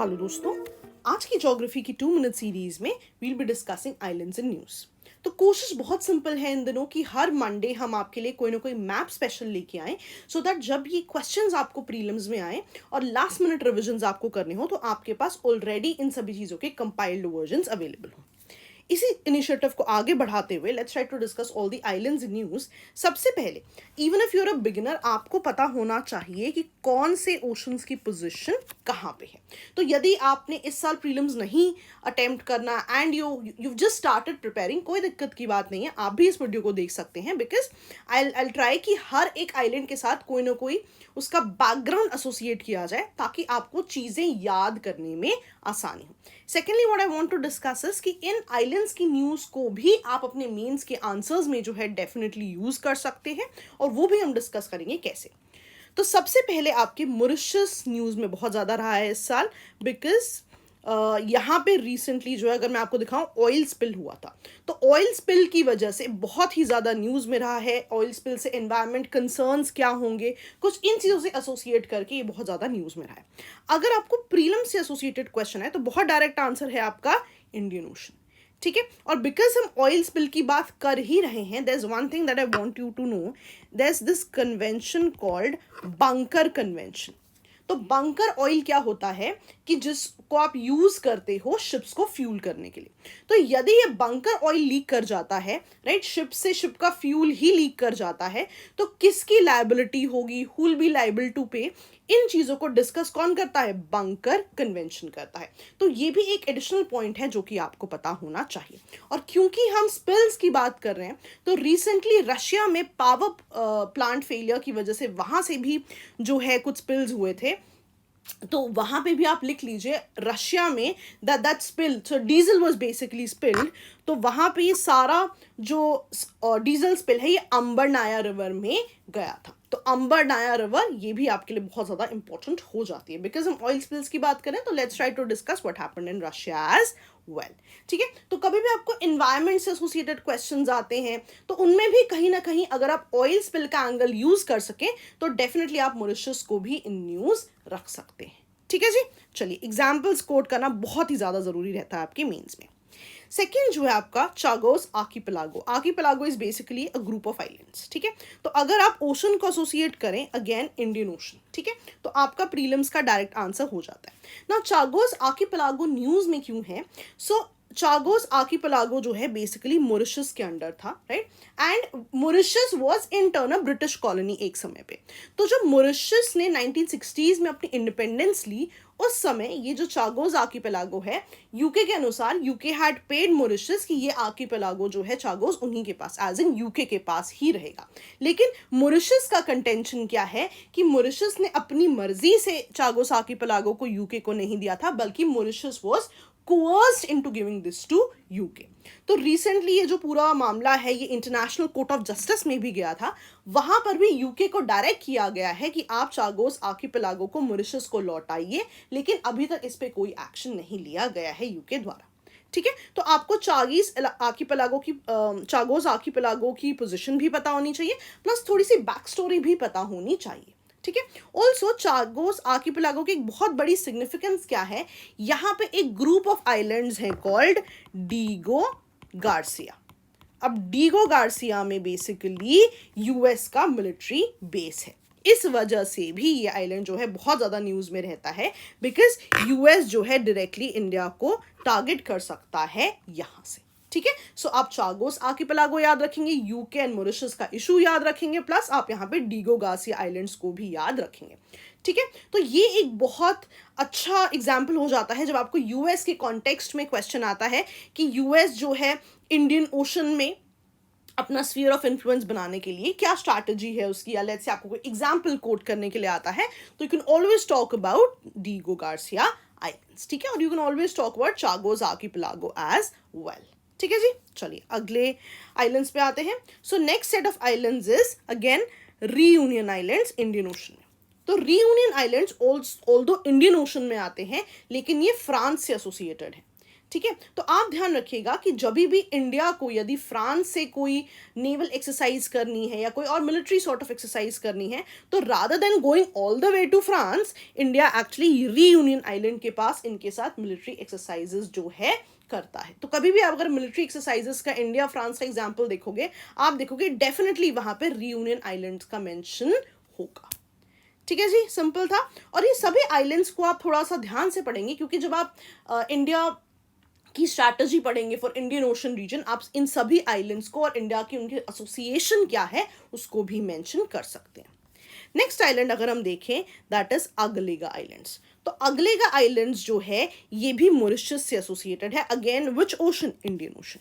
Hello दोस्तों, आज की ज्योग्राफी की 2 मिनट सीरीज में we'll be discussing islands in news. तो कोशिश बहुत सिंपल है इन दिनों कि हर मंडे हम आपके लिए कोई ना कोई मैप स्पेशल लेके आएं, सो दैट जब ये क्वेश्चंस आपको प्रीलिम्स में आए और लास्ट मिनट रिविजन्स आपको करने हो तो आपके पास ऑलरेडी इन सभी चीज़ों के कंपाइल्ड वर्जन्स अवेलेबल हो। इसी इनिशिएटिव को आगे बढ़ाते हुए let's try to discuss all the islands in news. सबसे पहले, even if you are a beginner, आपको पता होना चाहिए कि कौन से ओशंस की पोजीशन कहाँ पे है। तो यदि आपने इस साल प्रीलिम्स नहीं अटेम्प्ट करना and you just started preparing, कोई दिक्कत की बात नहीं है, आप भी इस वीडियो को देख सकते हैं बिकॉज आई ट्राई कि हर एक आइलैंड के साथ कोई ना कोई उसका बैकग्राउंड एसोसिएट किया जाए ताकि आपको चीज़ें याद करने में आसानी हो। Secondly what I want to discuss is कि इन आइलैंड्स की न्यूज़ को भी आप अपने मेंस के आंसर्स में जो है डेफिनेटली यूज़ कर सकते हैं और वो भी हम डिस्कस करेंगे कैसे। तो सबसे पहले आपके मॉरिशस न्यूज़ में बहुत ज़्यादा रहा है इस साल बिकॉज यहाँ पे रिसेंटली जो है, अगर मैं आपको दिखाऊं, ऑयल स्पिल हुआ था। तो ऑयल स्पिल की वजह से बहुत ही ज़्यादा न्यूज़ में रहा है। ऑयल स्पिल से एनवायरनमेंट कंसर्न्स क्या होंगे, कुछ इन चीज़ों से एसोसिएट करके ये बहुत ज़्यादा न्यूज़ में रहा है। अगर आपको प्रीलिम से एसोसिएटेड क्वेश्चन है तो बहुत डायरेक्ट आंसर है आपका इंडियन ओशन। ठीक है, और बिकॉज हम ऑयल स्पिल की बात कर ही रहे हैं, there is one thing that I want you to know, there is this convention called bunker convention. तो बंकर ऑयल क्या होता है कि जिसको आप यूज करते हो शिप्स को फ्यूल करने के लिए। तो यदि ये बंकर ऑयल लीक कर जाता है, राइट, शिप से शिप का फ्यूल ही लीक कर जाता है, तो किसकी लायबिलिटी होगी, who will be liable to pay, इन चीजों को डिस्कस कौन करता है, बंकर कन्वेंशन करता है। तो ये भी एक एडिशनल पॉइंट है जो कि आपको पता होना चाहिए। और क्योंकि हम स्पिल्स की बात कर रहे हैं तो रिसेंटली रशिया में पावर प्लांट फेलियर की वजह से वहां से भी जो है कुछ स्पिल्स हुए थे। तो वहां पे भी आप लिख लीजिए, रशिया में that spill, so diesel was basically spilled. तो वहां पे ये सारा जो डीजल स्पिल है ये अंबर नाया रिवर में गया था। तो अंबर नाया रिवर ये भी आपके लिए बहुत ज्यादा इंपॉर्टेंट हो जाती है बिकॉज हम ऑयल स्पिल्स की बात करें। तो let's try to discuss what happened in Russia as well. ठीक है, तो कभी भी आपको इन्वायरमेंट से एसोसिएटेड क्वेश्चंस आते हैं तो उनमें भी कहीं ना कहीं अगर आप ऑयल स्पिल का एंगल यूज कर सकें तो डेफिनेटली आप मॉरिशस को भी इन न्यूज रख सकते हैं। ठीक है जी, चलिए एग्जाम्पल्स कोट करना बहुत ही ज्यादा जरूरी रहता है आपके मेंस में। सेकेंड जो है आपका Chagos archipelago. Archipelago is basically a group of islands. ठीक है, तो अगर आप ओशन को एसोसिएट करें, अगेन इंडियन ओशन, ठीक है, तो आपका प्रीलिम्स का डायरेक्ट आंसर हो जाता है ना। चागोस आर्किपेलागो न्यूज में क्यों है? सो चागोस आर्किपेलागो जो है बेसिकली मॉरिशस के अंडर था, right, and Mauritius was in turn a British colony एक समय पे। तो जब मॉरिशस ने 1960s में अपनी इंडिपेंडेंस ली, उस समय ये जो चागोस आर्किपेलागो है, यूके के अनुसार यूके हैड पेड मॉरिशस कि ये आर्किपेलागो जो है चागोस उन्हीं के पास, एज इन यूके के पास ही रहेगा। लेकिन मॉरिशस का कंटेंशन क्या है कि मॉरिशस ने अपनी मर्जी से चागोस आर्किपेलागो को यूके को नहीं दिया था, बल्कि Mauritius was coerced into giving this to UK। तो रिसेंटली ये जो पूरा मामला है ये इंटरनेशनल कोर्ट ऑफ जस्टिस में भी गया था। वहां पर भी यूके को डायरेक्ट किया गया है कि आप चागोस आर्किपेलागो को मॉरिशस को लौटाइए, लेकिन अभी तक इस पे कोई एक्शन नहीं लिया गया है यूके द्वारा। ठीक है, तो आपको चागोस आर्किपेलागो की पोजीशन भी पता होनी चाहिए, प्लस थोड़ी सी बैक स्टोरी भी पता होनी चाहिए। ठीक है, ऑल्सो चागोस आर्किपेलागो की एक बहुत बड़ी सिग्निफिकेंस क्या है, यहाँ पे एक ग्रुप ऑफ आइलैंड्स हैं कॉल्ड डीगो गार्सिया। अब डीगो गार्सिया में बेसिकली यूएस का मिलिट्री बेस है, इस वजह से भी ये आइलैंड जो है बहुत ज़्यादा न्यूज़ में रहता है बिकॉज यूएस जो है डायरेक्टली इंडिया को टारगेट कर सकता है यहाँ से। ठीक है, सो आप चागोस आर्किपेलागो याद रखेंगे, यूके एंड मॉरिशस का इशू याद रखेंगे, प्लस आप यहाँ पे डीगो गार्सिया आइलैंड्स को भी याद रखेंगे। ठीक है, तो ये एक बहुत अच्छा एग्जाम्पल हो जाता है जब आपको यूएस के कॉन्टेक्स्ट में क्वेश्चन आता है कि यूएस जो है इंडियन ओशन में अपना स्फीयर ऑफ इन्फ्लुएंस बनाने के लिए क्या स्ट्रैटेजी है उसकी, या लेट्स से आपको कोई एग्जाम्पल कोट करने के लिए आता है तो you can always talk about Diego Garcia islands. ठीक है, और you can always talk about Chagos Archipelago as well. ठीक है जी, चलिए अगले आइलैंड्स पे आते हैं। So next set of islands is again Reunion islands Indian Ocean में। तो Reunion islands although Indian Ocean में आते हैं लेकिन ये फ्रांस से एसोसिएटेड है। ठीक है। तो आप ध्यान रखिएगा कि जब भी इंडिया को यदि फ्रांस से कोई नेवल एक्सरसाइज करनी है या कोई और मिलिट्री सॉर्ट ऑफ एक्सरसाइज करनी है, तो rather than going all the way to France, India actually Reunion island के पास इनके साथ मिलिट्री एक्सरसाइजेस जो है करता है। तो कभी भी आप अगर मिलिट्री एक्सरसाइजेस का इंडिया फ्रांस का एग्जांपल देखोगे, आप देखोगे डेफिनेटली वहां पे रीयूनियन आइलैंड्स का मेंशन होगा। ठीक है जी, सिंपल था। और ये सभी आइलैंड्स को आप थोड़ा सा ध्यान से पढ़ेंगे, क्योंकि जब आप इंडिया की स्ट्रैटेजी पढ़ेंगे फॉर इंडियन ओशन रीजन, आप इन सभी आइलैंड्स को और इंडिया की उनके एसोसिएशन क्या है उसको भी मेंशन कर सकते हैं। नेक्स्ट आइलैंड अगर हम देखें, दैट इज अगलेगा आइलैंड्स। तो अगलेगा आइलैंड्स जो है ये भी मॉरिशस से एसोसिएटेड है। Again which ocean? Indian ocean.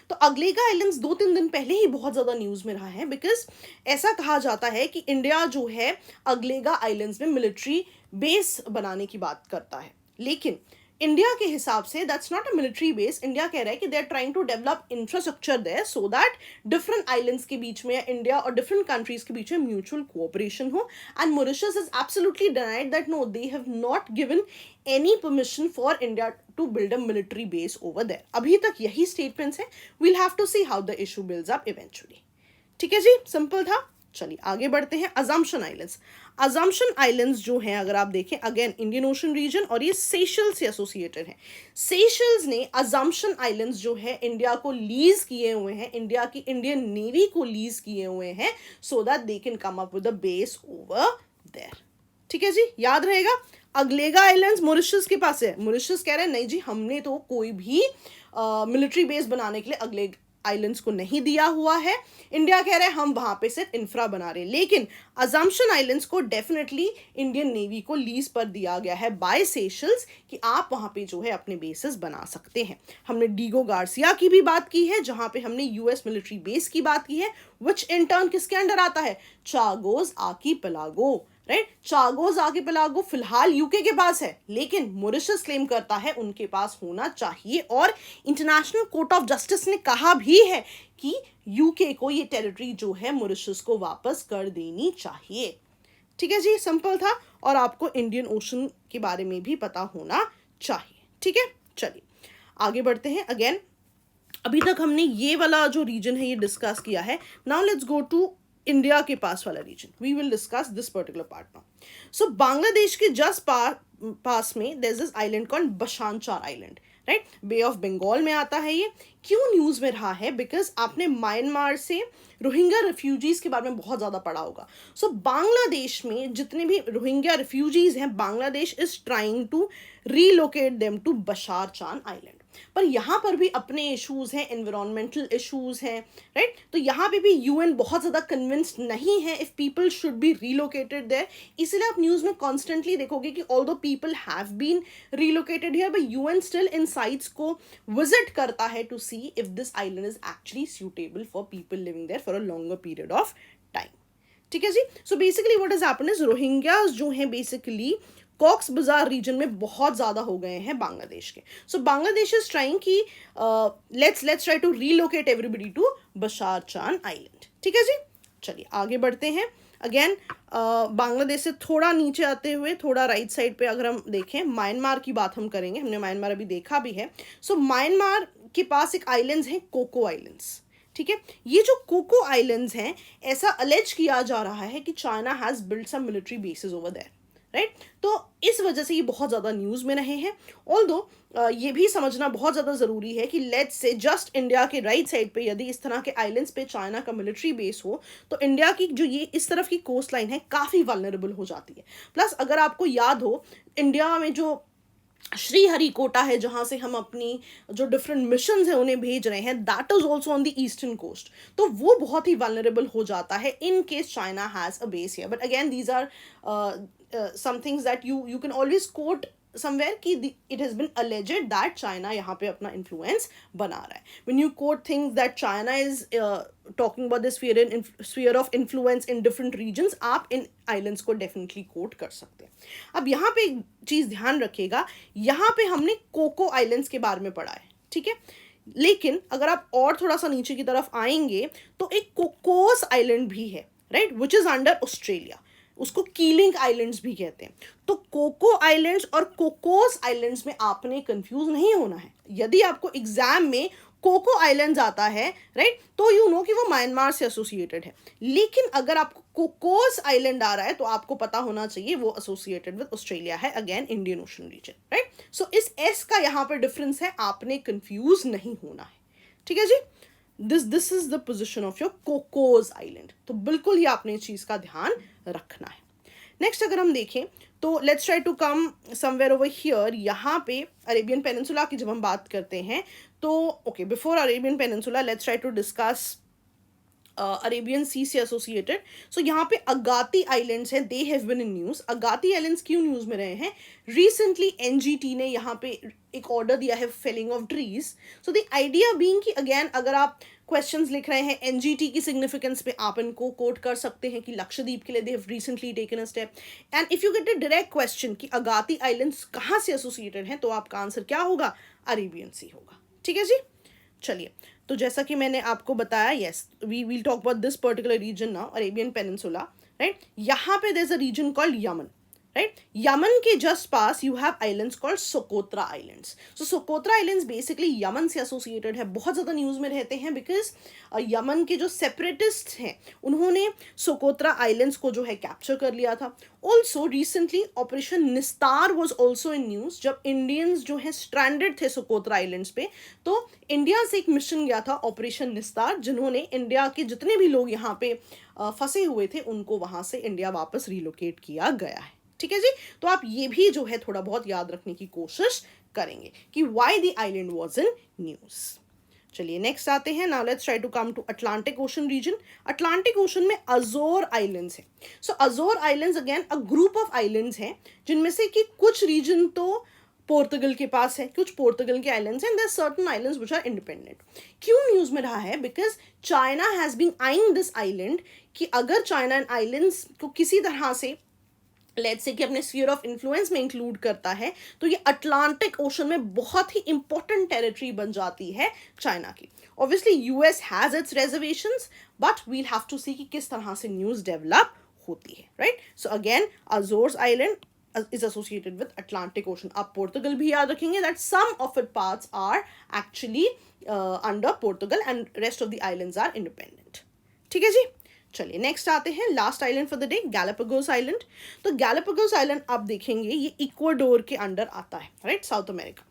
तो अगलेगा आइलैंड्स 2-3 दिन पहले ही बहुत ज़्यादा न्यूज़ में रहा है, बिकॉज ऐसा कहा जाता है कि इंडिया जो है अगलेगा आइलैंड्स में मिलिट्री बेस बनाने की बात करता है, लेकिन इंडिया के हिसाब से that's not a military base. India कह रहा है कि they are trying to develop infrastructure there so that different islands के बीच में, इंडिया और डिफरेंट कंट्रीज के बीच में म्यूचुअल कोऑपरेशन हो। And Mauritius is absolutely denied that no, they have not given any permission for India to build a military base over there. अभी तक यही स्टेटमेंट्स है। We'll have to see how the issue builds up eventually. ठीक है जी, simple था। चलिए आगे बढ़ते हैं। Assumption islands. अजम्पशन आइलैंड्स जो हैं अगर आप देखें, अगेन इंडियन ओशन रीजन, और ये सेशल्स से एसोसिएटेड है। सेशल्स ने अजम्पशन आइलैंड्स जो है इंडिया को लीज किए हुए हैं, इंडिया की इंडियन नेवी को लीज किए हुए हैं, so that they can come up with a base over there. ठीक है जी, याद रहेगा। अगलेगा आइलैंड्स मॉरिशस के पास है। मॉरिशस कह रहे हैं नहीं जी, हमने तो कोई भी मिलिट्री बेस बनाने के लिए अगले आइलैंड्स को नहीं दिया हुआ है। इंडिया कह रहा है हम वहां पे सिर्फ इंफ्रा बना रहे हैं, लेकिन अजम्पशन आइलैंड्स को डेफिनेटली इंडियन नेवी को लीज पर दिया गया है बाय सेशल्स कि आप वहां पे जो है अपने बेसेस बना सकते हैं। हमने डीगो गार्सिया की भी बात की है, जहां पे हमने यूएस मिलिट्री बेस की बात की है, विच इन टर्न किसके अंडर आता है? Chagos archipelago, right. Chagos archipelago फिलहाल यूके के पास है, लेकिन मॉरिशस क्लेम करता है उनके पास होना चाहिए, और इंटरनेशनल कोर्ट ऑफ जस्टिस ने कहा भी है कि यूके को ये टेरिटरी जो है मॉरिशस को वापस कर देनी चाहिए। ठीक है जी, सिंपल था। और आपको इंडियन ओशन के बारे में भी पता होना चाहिए। ठीक है, चलिए आगे बढ़ते हैं। अगेन अभी तक हमने ये वाला जो रीजन है ये डिस्कस किया है। Now let's go to India के पास वाला region. We will discuss this particular part now. So Bangladesh के जस्ट पास में there is this island called Bhasan Char island, right. Bay of Bengal में आता है ये। क्यों न्यूज में रहा है? बिकॉज आपने म्यांमार से रोहिंग्या रिफ्यूजीज के बारे में बहुत ज्यादा पढ़ा होगा। सो बांग्लादेश में जितने भी रोहिंग्या रिफ्यूजीज हैं, Bangladesh is trying to relocate them to बशार चान आइलैंड। पर यहाँ पर भी अपने इश्यूज हैं, एनवायरमेंटल इश्यूज हैं, राइट। तो यहाँ पे भी यूएन बहुत ज़्यादा कन्विंस्ड नहीं है if people should be relocated there. इसलिए आप न्यूज़ में कॉन्स्टेंटली देखोगे कि although people have been relocated here, but UN still in sites को विजिट करता है to see if this island is actually suitable for people living there for a longer period of time. ठीक है जी। So basically what is happen is Rohingyas जो हैं basically COX बाजार reason में बहुत ज़्यादा हो गए हैं बांग्लादेश के। सो बांग्लादेश इज ट्राइंग कि let's try to relocate everybody to बशार चान आइलैंड। ठीक है जी, चलिए आगे बढ़ते हैं। अगेन बांग्लादेश से थोड़ा नीचे आते हुए थोड़ा राइट साइड पे अगर हम देखें, म्यांमार की बात हम करेंगे। हमने म्यांमार अभी देखा भी है। सो म्यांमार के पास एक आइलैंड्स हैं, कोको आइलैंड्स। ठीक है, ये जो कोको आइलैंड्स हैं, ऐसा अलेज किया जा रहा है कि China has build some military bases over there, right. तो इस वजह से ये बहुत ज़्यादा न्यूज़ में रहे हैं। ऑल्दो ये भी समझना बहुत ज़्यादा ज़रूरी है कि लेट्स से जस्ट इंडिया के राइट साइड पे यदि इस तरह के आइलैंड्स पे चाइना का मिलिट्री बेस हो, तो इंडिया की जो ये इस तरफ की कोस्ट लाइन है काफ़ी वल्नरेबल हो जाती है। प्लस अगर आपको याद हो, इंडिया में जो श्रीहरिकोटा है जहाँ से हम अपनी जो डिफरेंट मिशंस हैं उन्हें भेज रहे हैं, that is also on the eastern coast. तो वो बहुत ही वल्नरेबल हो जाता है in case China has a base here. But again these are some things that you can always quote somewhere कि it has been alleged that China यहाँ पे अपना influence बना रहा है. When you quote things that China is talking about the sphere of influence in different regions, आप इन islands को definitely quote कर सकते हैं. अब यहाँ पे एक चीज़ ध्यान रखिएगा, यहाँ पे हमने कोको आइलैंड्स के बारे में पढ़ा है, ठीक है. लेकिन अगर आप और थोड़ा सा नीचे की तरफ आएंगे तो एक कोकोस आइलैंड भी है, right, which is under Australia. उसको कीलिंग आइलैंड्स भी कहते हैं। तो कोको आइलैंड्स और कोकोस आइलैंड्स में आपने कंफ्यूज नहीं होना है। यदि आपको एग्जाम में कोको आइलैंड्स आता है, राइट, तो यू नो कि वो म्यांमार से एसोसिएटेड है। लेकिन अगर आपको कोकोस आइलैंड आ रहा है तो आपको पता होना चाहिए वो एसोसिएटेड विद ऑस्ट्रेलिया है, again Indian ocean region, right. So इस एस का यहाँ पर डिफरेंस है, आपने कंफ्यूज नहीं होना है, ठीक है जी। This is the position of your Cocos island. तो बिल्कुल ही आपने इस चीज का ध्यान रखना है। नेक्स्ट अगर हम देखें तो let's try to come somewhere over here. यहाँ पे अरेबियन पेनिनसुला की जब हम बात करते हैं तो okay, before Arabian peninsula let's try to discuss Arabian sea से एसोसिएटेड। सो यहाँ पे अगाती आइलैंड्स हैं, they have been in news. Agatti islands क्यों न्यूज़ में रहे हैं? रिसेंटली एनजीटी ने यहाँ पे एक ऑर्डर दिया है felling of trees. So the idea being कि अगेन अगर आप क्वेश्चंस लिख रहे हैं एनजीटी की सिग्निफिकेंस पे, आप इनको कोट कर सकते हैं कि लक्षद्वीप के लिए they have recently taken a step. And if you get a direct question कि अगाती आइलैंड्स कहाँ से एसोसिएटेड हैं, तो आपका आंसर क्या होगा? अरेबियन सी होगा, ठीक है जी। चलिए, तो जैसा कि मैंने आपको बताया, yes we will talk about this particular region now, Arabian peninsula, right. यहाँ पे there is a region called Yemen, right. Yemen के जस्ट पास you have islands called Socotra islands. So Socotra islands basically Yemen से associated है, बहुत ज़्यादा news में रहते हैं बिकॉज यमन के जो सेपरेटिस्ट हैं उन्होंने सोकोत्रा आइलैंड्स को जो है कैप्चर कर लिया था। ऑल्सो रिसेंटली ऑपरेशन निस्तार वॉज ऑल्सो इन न्यूज़, जब इंडियंस जो है स्ट्रैंडेड थे सोकोत्रा आइलैंड्स पे, तो इंडिया से एक मिशन गया था ऑपरेशन निस्तार, जिन्होंने इंडिया के जितने भी लोग यहाँ पे फंसे हुए थे उनको वहाँ से इंडिया वापस रिलोकेट किया गया है, ठीक है जी। तो आप ये भी जो है थोड़ा बहुत याद रखने की कोशिश करेंगे कि why the island was in news. चलिए नेक्स्ट आते हैं। Now let's try to come to Atlantic ocean region. Atlantic ocean में अजोर आइलैंड्स हैं। So Azore islands again a group of islands हैं, जिनमें से कि कुछ रीजन तो पोर्तुगल के पास है, कुछ पोर्तुगल के आइलैंड्स हैं, there certain islands which are independent. क्यों न्यूज़ में रहा है? Because China has been eyeing this island कि अगर चाइना इन आइलैंड्स को किसी तरह से लेट्स से कि अपने स्फीयर ऑफ इन्फ्लुएंस में इंक्लूड करता है तो ये अटलांटिक ओशन में बहुत ही इंपॉर्टेंट टेरिटरी बन जाती है चाइना की। Obviously US has its reservations, but we'll have to see कि किस तरह से न्यूज़ डेवलप होती है, right. So again Azores island is associated with Atlantic Ocean. आप पोर्तुगल भी याद रखेंगे that some of its parts are actually under Portugal and rest of the islands are independent. ठीक है जी। चलिए नेक्स्ट आते हैं, last island for the day, Galapagos island. तो गैलापागोस आइलैंड आप देखेंगे ये इक्वाडोर के अंडर आता है, राइट, साउथ अमेरिका।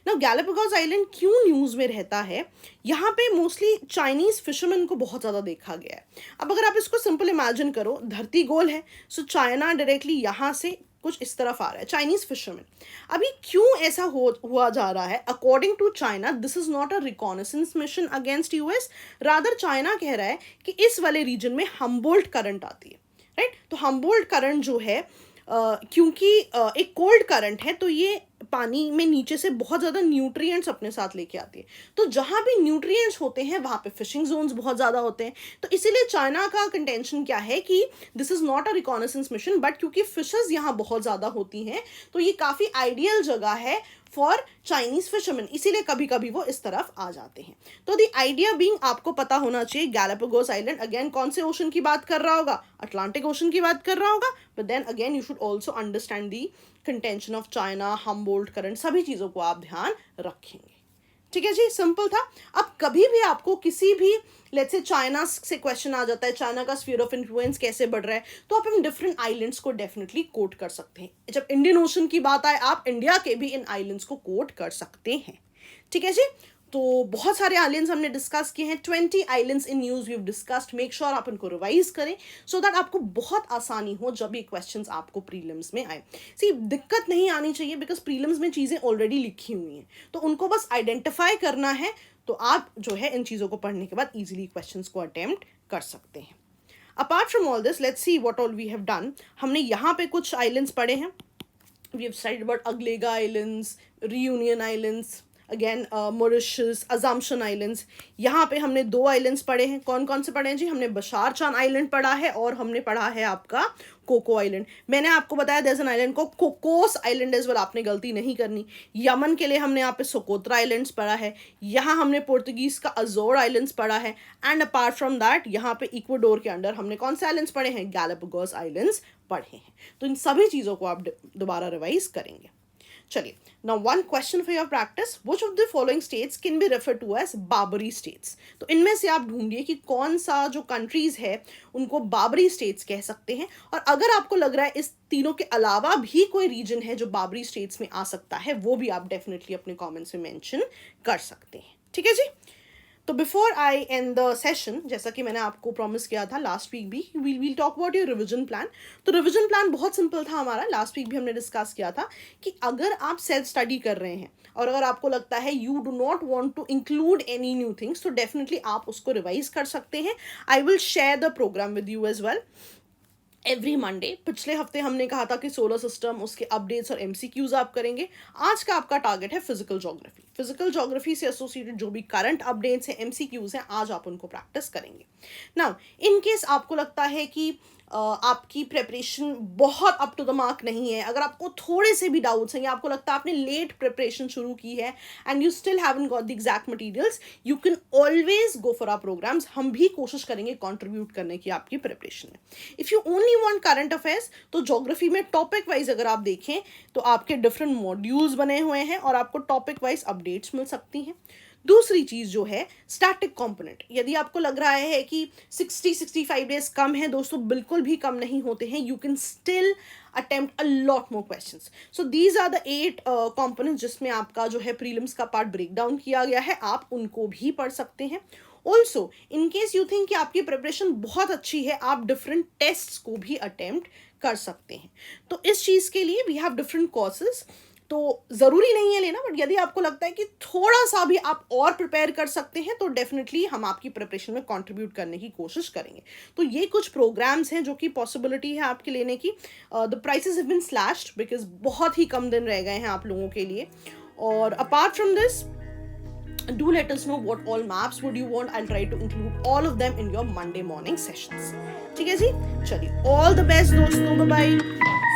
ना गैलापागोस आइलैंड क्यों न्यूज़ में रहता है? यहाँ पे मोस्टली चाइनीज़ फिशरमैन को बहुत ज़्यादा देखा गया है। अब अगर आप इसको सिंपल इमेजिन करो, धरती गोल है, सो चाइना डायरेक्टली यहाँ से कुछ इस तरफ आ रहा है, चाइनीज फिशरमैन। अभी क्यों ऐसा हुआ जा रहा है? According to China this is not a reconnaissance mission against US, rather China कह रहा है कि इस वाले रीजन में हम्बोल्ट करंट आती है, राइट। तो हम्बोल्ट करंट जो है क्योंकि एक कोल्ड करंट है तो ये पानी में नीचे से बहुत ज़्यादा न्यूट्रिएंट्स अपने साथ लेके आती है। तो जहाँ भी न्यूट्रिएंट्स होते हैं वहाँ पे फिशिंग जोन्स बहुत ज़्यादा होते हैं। तो इसीलिए चाइना का कंटेंशन क्या है कि this is not a reconnaissance mission, but क्योंकि फिशेस यहाँ बहुत ज़्यादा होती हैं तो ये काफ़ी आइडियल जगह है फॉर चाइनीज फिशरमैन, इसीलिए कभी कभी वो इस तरफ आ जाते हैं। तो द आइडिया बीइंग आपको पता होना चाहिए गैलापागोस आइलैंड अगेन कौन से ओशन की बात कर रहा होगा? अटलांटिक ओशन की बात कर रहा होगा। But then again you should also understand the contention of China, Humboldt current, सभी चीज़ों को आप ध्यान रखेंगे, ठीक है जी। सिंपल था। अब कभी भी आपको किसी भी लेट्स से चाइना से क्वेश्चन आ जाता है, चाइना का स्फीयर ऑफ इन्फ्लुएंस कैसे बढ़ रहा है, तो आप इन डिफरेंट आइलैंड्स को डेफिनेटली कोट कर सकते हैं। जब इंडियन ओशन की बात आए, आप इंडिया के भी इन आइलैंड्स को कोट कर सकते हैं, ठीक है जी। तो बहुत सारे आइलैंड्स हमने डिस्कस किए हैं, 20 islands in news we have discussed. Make sure आप इनको रिवाइज करें सो दैट आपको बहुत आसानी हो जब ये क्वेश्चंस आपको प्रीलिम्स में आए। सी दिक्कत नहीं आनी चाहिए बिकॉज प्रीलिम्स में चीज़ें ऑलरेडी लिखी हुई हैं, तो उनको बस आइडेंटिफाई करना है, तो आप जो है इन चीज़ों को पढ़ने के बाद ईजिली क्वेश्चंस को अटेम्प्ट कर सकते हैं। Apart from all this let's see what all we have done. हमने यहाँ पे कुछ आइलैंड्स पढ़े हैं। We have studied about Agalega islands, Reunion islands, again Mauritius, Assumption islands, यहाँ पे हमने 2 आइलैंड्स पढ़े हैं। कौन कौन से पढ़े हैं जी? हमने बशार चांद आइलैंड पढ़ा है और हमने पढ़ा है आपका कोको आइलैंड। मैंने आपको बताया देयर इज एन आइलैंड को कोकोस आइलैंड एज वेल, आपने गलती नहीं करनी। यमन के लिए हमने यहाँ पे सोकोत्रा आइलैंड्स पढ़ा है, यहाँ हमने पोर्तुगीज का अजोर आइलैंड्स पढ़ा है, एंड अपार्ट फ्रॉम दैट यहाँ पे इक्वाडोर के अंडर हमने कौन से आइलैंड्स पढ़े हैं? गैलापागोस आइलैंड्स पढ़े हैं। तो इन सभी चीज़ों को आप दोबारा रिवाइज करेंगे। चलिए, now one question for your practice, which of the following states can be refer to as Barbary states? तो इनमें से आप ढूंढिए कि कौन सा जो कंट्रीज है उनको बाबरी स्टेट्स कह सकते हैं, और अगर आपको लग रहा है इस तीनों के अलावा भी कोई रीजन है जो बाबरी स्टेट्स में आ सकता है, वो भी आप डेफिनेटली अपने कमेंट्स में मेंशन कर सकते हैं। ठीक है जी। तो before I end the session, जैसा कि मैंने आपको प्रॉमिस किया था लास्ट वीक भी, we'll talk about your revision plan. तो रिविजन प्लान बहुत सिंपल था हमारा, लास्ट वीक भी हमने डिस्कस किया था कि अगर आप सेल्फ स्टडी कर रहे हैं और अगर आपको लगता है you do not want to include any new things, तो डेफिनेटली आप उसको रिवाइज कर सकते हैं। I will share the programme with you as well every Monday. पिछले हफ्ते हमने कहा था कि सोलर सिस्टम, उसके अपडेट्स और एमसीक्यूज आप करेंगे। आज का आपका टारगेट है फिजिकल ज्योग्राफी। फिजिकल ज्योग्राफी से एसोसिएटेड जो भी करंट अपडेट्स हैं, एमसीक्यूज हैं, आज आप उनको प्रैक्टिस करेंगे। नाउ इन केस आपको लगता है कि आपकी प्रिपरेशन बहुत अप टू द मार्क नहीं है, अगर आपको थोड़े से भी डाउट्स हैं या आपको लगता है आपने लेट प्रिपरेशन शुरू की है and you still haven't got the exact materials, you can always go for our programmes. हम भी कोशिश करेंगे कंट्रीब्यूट करने की आपकी प्रिपरेशन में। If you only want current affairs, तो ज्योग्राफी में टॉपिक वाइज अगर आप देखें तो आपके डिफरेंट मॉड्यूल्स बने हुए हैं और आपको टॉपिक वाइज अपडेट्स मिल सकती हैं। दूसरी चीज जो है स्टैटिक कंपोनेंट, यदि आपको लग रहा है कि 60-65 डेज कम है, दोस्तों बिल्कुल भी कम नहीं होते हैं। You can still attempt a lot more questions. So these are the 8 components जिसमें आपका जो है प्रीलिम्स का पार्ट ब्रेक डाउन किया गया है, आप उनको भी पढ़ सकते हैं। Also in case you think कि आपकी प्रिपरेशन बहुत अच्छी है, आप डिफरेंट टेस्ट्स को भी अटेम्प्ट कर सकते हैं। तो इस चीज़ के लिए वी हैव डिफरेंट कोर्सेज। तो ज़रूरी नहीं है लेना, बट यदि आपको लगता है कि थोड़ा सा भी आप और प्रिपेयर कर सकते हैं, तो डेफिनेटली हम आपकी प्रिपरेशन में कंट्रीब्यूट करने की कोशिश करेंगे। तो ये कुछ प्रोग्राम्स हैं जो कि पॉसिबिलिटी है आपके लेने की। The prices have been slashed because बहुत ही कम दिन रह गए हैं आप लोगों के लिए। और apart from this, do let us know what all maps would you want. I'll try to include all of them in your Monday morning sessions. ठीक है जी, चलिए, all the best दोस्तों, bye bye.